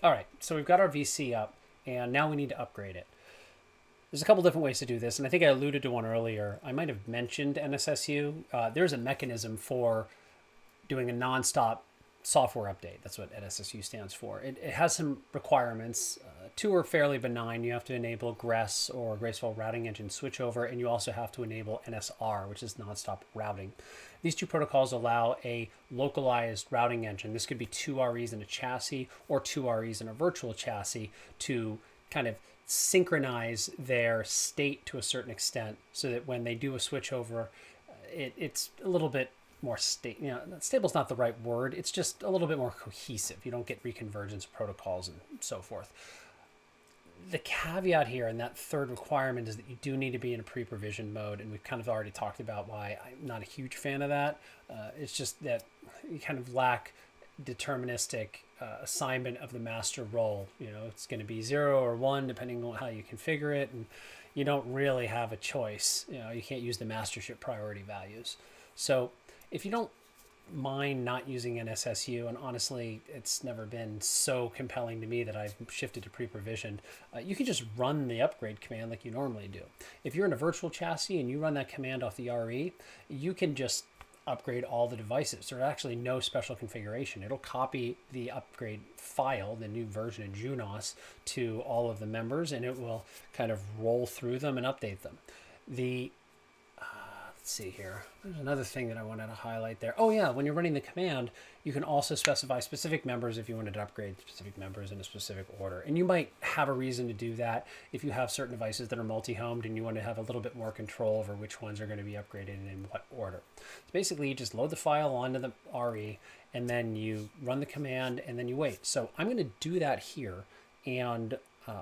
All right, so we've got our VC up, and now we need to upgrade it. There's a couple different ways to do this, and I think I alluded to one earlier. I might have mentioned NSSU. There's a mechanism for doing a nonstop software update. That's what NSSU stands for. It has some requirements. Two are fairly benign. You have to enable GRESS or Graceful Routing Engine switchover, and you also have to enable NSR, which is nonstop routing. These two protocols allow a localized routing engine. This could be two REs in a chassis or two REs in a virtual chassis to kind of synchronize their state to a certain extent so that when they do a switchover, it's a little bit more stable. Stable is not the right word. It's just a little bit more cohesive. You don't get reconvergence protocols and so forth. The caveat here and that third requirement is that you do need to be in a pre-provision mode, and we've kind of already talked about why I'm not a huge fan of that. It's just that you kind of lack deterministic assignment of the master role. It's going to be 0 or 1 depending on how you configure it, and you don't really have a choice. You can't use the mastership priority values. So if you don't mind not using NSSU, and honestly, it's never been so compelling to me that I've shifted to pre-provisioned, you can just run the upgrade command like you normally do. If you're in a virtual chassis and you run that command off the RE, you can just upgrade all the devices. There's actually no special configuration. It'll copy the upgrade file, the new version of Junos, to all of the members, and it will kind of roll through them and update them. Let's see here. There's another thing that I wanted to highlight there. Oh yeah, when you're running the command, you can also specify specific members if you wanted to upgrade specific members in a specific order. And you might have a reason to do that if you have certain devices that are multi-homed and you want to have a little bit more control over which ones are going to be upgraded and in what order. So basically, you just load the file onto the RE, and then you run the command, and then you wait. So I'm going to do that here, and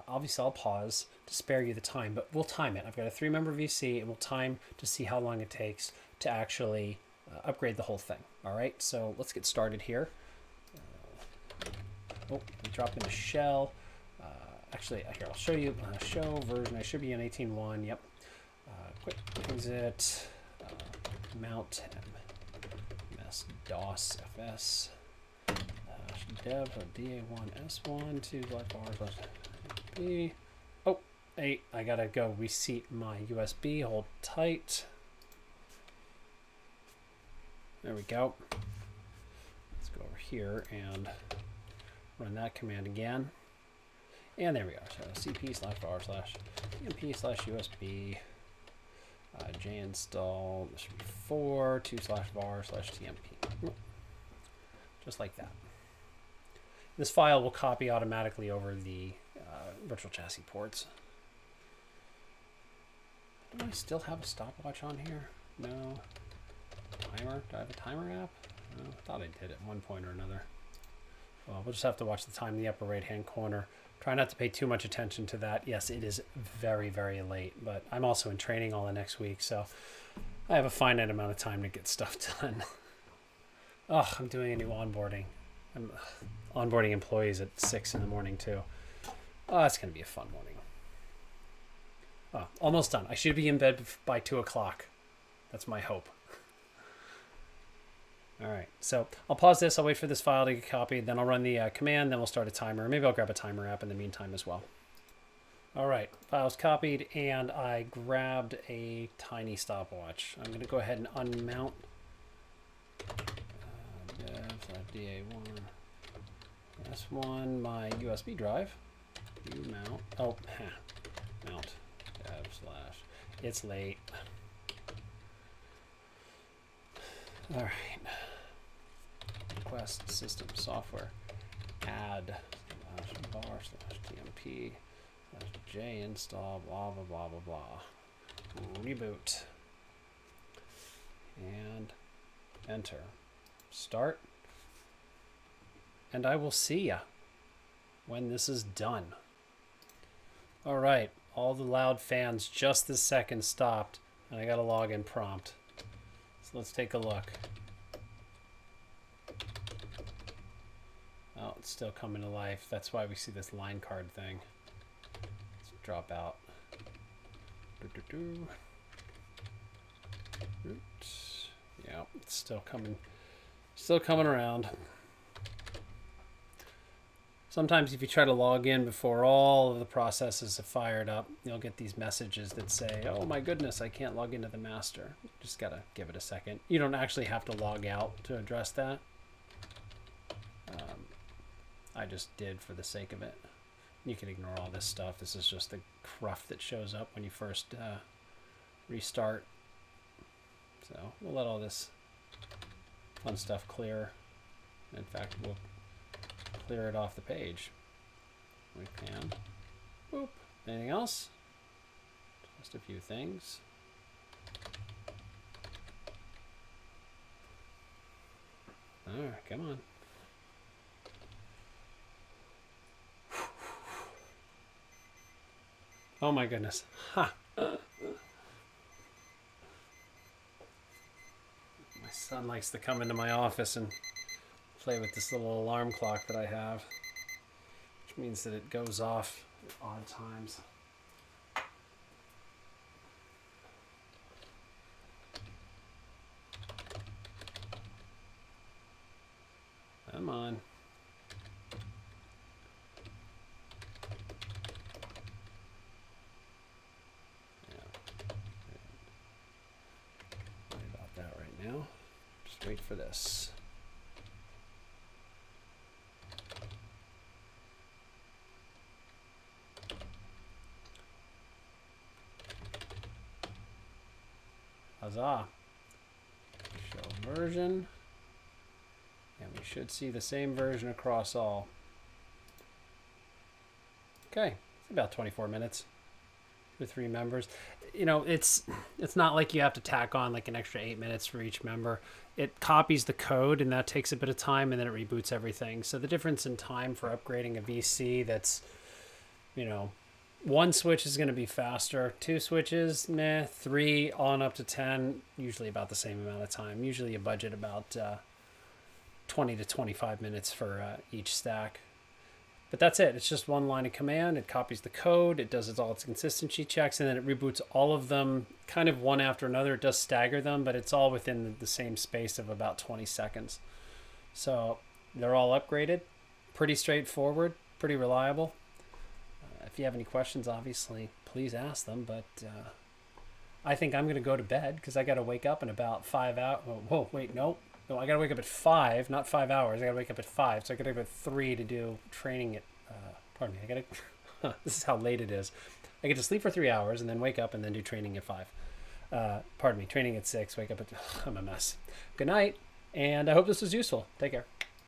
obviously I'll pause to spare you the time, but we'll time it. I've got a 3-member VC, and we'll time to see how long it takes to actually upgrade the whole thing. All right, so let's get started here. We drop in a shell. Actually, here, I'll show you. Show version, I should be in 18.1, yep. Quick exit, mount ms dos fs dev da1s1 2/r/b. Oh, hey, I gotta go reseat my USB. Hold tight. There we go. Let's go over here and run that command again. And there we are. So cp/var/tmp/usb jinstall. This should be 4 2/var/tmp. Just like that. This file will copy automatically over the virtual chassis ports. Do I still have a stopwatch on here? No. Timer? Do I have a timer app? No, I thought I did at one point or another. Well, we'll just have to watch the time in the upper right-hand corner. Try not to pay too much attention to that. Yes, it is very, very late, but I'm also in training all the next week, so I have a finite amount of time to get stuff done. Oh, I'm doing a new onboarding. I'm onboarding employees at 6 in the morning, too. Oh, that's going to be a fun morning. Oh, almost done. I should be in bed by 2 o'clock. That's my hope. All right, so I'll pause this. I'll wait for this file to get copied. Then I'll run the command. Then we'll start a timer. Maybe I'll grab a timer app in the meantime as well. All right, file's copied, and I grabbed a tiny stopwatch. I'm going to go ahead and unmount dev/da1 s1 my USB drive. Mount. Oh, mount dev/ it's late. All right. Request system software add /var/tmp /j install blah blah blah blah blah. Reboot and enter. Start, and I will see ya when this is done. All right, all the loud fans just this second stopped, and I got a login prompt. So let's take a look. Oh, it's still coming to life. That's why we see this line card thing. Let's drop out. Oops. Yeah, it's still coming around. Sometimes if you try to log in before all of the processes have fired up, you'll get these messages that say, oh my goodness, I can't log into the master. Just gotta give it a second. You don't actually have to log out to address that. I just did for the sake of it. You can ignore all this stuff. This is just the cruft that shows up when you first restart. So we'll let all this fun stuff clear. In fact, we'll clear it off the page. We can. Boop. Anything else? Just a few things. All right, come on. Oh my goodness. Ha! My son likes to come into my office and play with this little alarm clock that I have, which means that it goes off at odd times. Come on. Now, just wait for this. Huzzah. Show version. And we should see the same version across all. Okay, it's about 24 minutes. With 3 members. You know, it's not like you have to tack on like an extra 8 minutes for each member. It copies the code and that takes a bit of time and then it reboots everything. So the difference in time for upgrading a VC that's, you know, 1 switch is going to be faster. 2 switches, meh. 3 on up to 10, usually about the same amount of time. Usually a budget about 20 to 25 minutes for each stack. But that's it. It's just one line of command. It copies the code. It does all its consistency checks, and then it reboots all of them kind of one after another. It does stagger them, but it's all within the same space of about 20 seconds. So they're all upgraded. Pretty straightforward, pretty reliable. If you have any questions, obviously, please ask them. But I think I'm going to go to bed because I got to wake up in about 5 hours. Whoa, wait, no. No, I got to wake up at 5, not 5 hours. I got to wake up at 5. So I got to wake up at 3 to do training at, pardon me, I got to, this is how late it is. I get to sleep for 3 hours and then wake up and then do training at 5. Pardon me, training at 6, wake up at, I'm a mess. Good night, and I hope this was useful. Take care.